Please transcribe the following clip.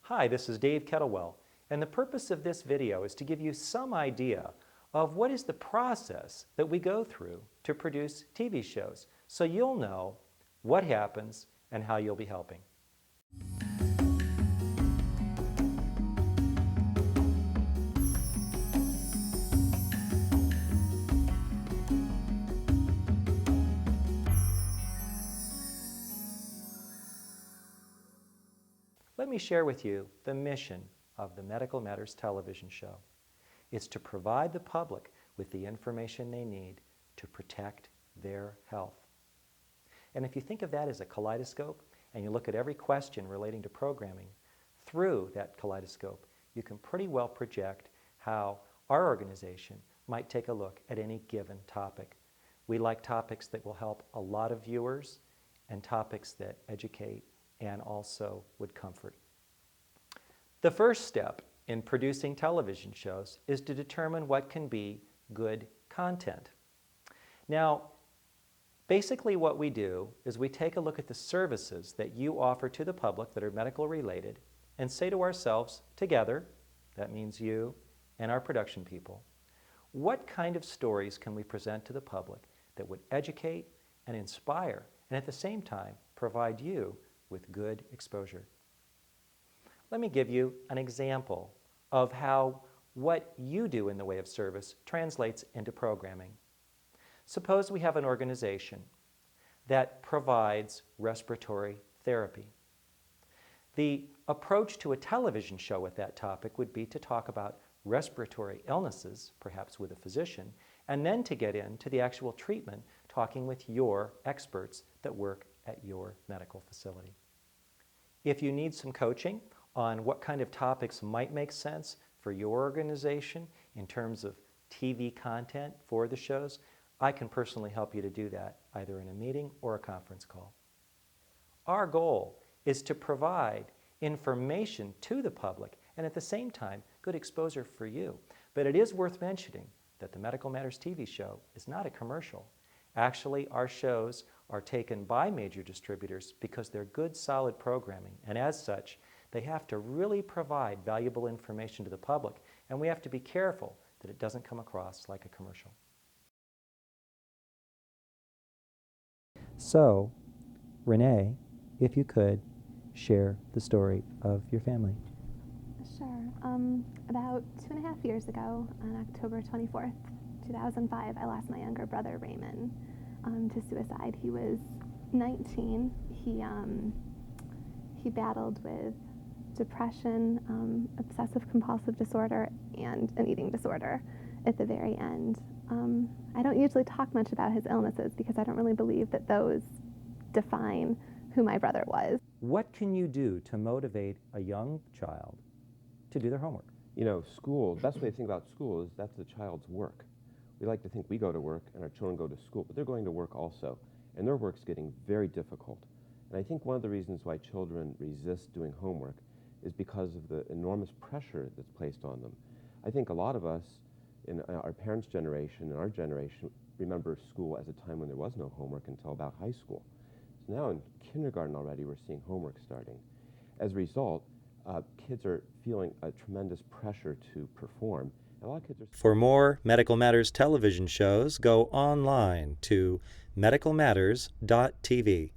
Hi, this is Dave Kettlewell, and the purpose of this video is to give you some idea of what is the process that we go through to produce TV shows, so you'll know what happens and how you'll be helping. Let me share with you the mission of the Medical Matters television show. It's to provide the public with the information they need to protect their health. And if you think of that as a kaleidoscope, and you look at every question relating to programming through that kaleidoscope, you can pretty well project how our organization might take a look at any given topic. We like topics that will help a lot of viewers and topics that educate and also would comfort. The first step in producing television shows is to determine what can be good content. Now, basically what we do is we take a look at the services that you offer to the public that are medical related and say to ourselves together, that means you and our production people, what kind of stories can we present to the public that would educate and inspire and at the same time provide you with good exposure. Let me give you an example of how what you do in the way of service translates into programming. Suppose we have an organization that provides respiratory therapy. The approach to a television show with that topic would be to talk about respiratory illnesses, perhaps with a physician, and then to get into the actual treatment, talking with your experts that work at your medical facility. If you need some coaching on what kind of topics might make sense for your organization in terms of TV content for the shows, I can personally help you to do that, either in a meeting or a conference call. Our goal is to provide information to the public and at the same time, good exposure for you. But it is worth mentioning that the Medical Matters TV show is not a commercial. Actually, our shows are taken by major distributors because they're good, solid programming, and as such, they have to really provide valuable information to the public, and we have to be careful that it doesn't come across like a commercial. So, Renee, if you could, share the story of your family. Sure. About 2.5 years ago, on October 24th, 2005, I lost my younger brother, Raymond, to suicide. He was 19. He battled with depression, obsessive-compulsive disorder, and an eating disorder at the very end. I don't usually talk much about his illnesses because I don't really believe that those define who my brother was. What can you do to motivate a young child to do their homework? You know, school, the best way to think about school is that's the child's work. We like to think we go to work and our children go to school, but they're going to work also, and their work's getting very difficult. And I think one of the reasons why children resist doing homework is because of the enormous pressure that's placed on them. I think a lot of us in our parents' generation and our generation remember school as a time when there was no homework until about high school. So now in kindergarten already we're seeing homework starting. As a result, kids are feeling a tremendous pressure to perform. A lot of kids are... For more Medical Matters television shows, go online to medicalmatters.tv.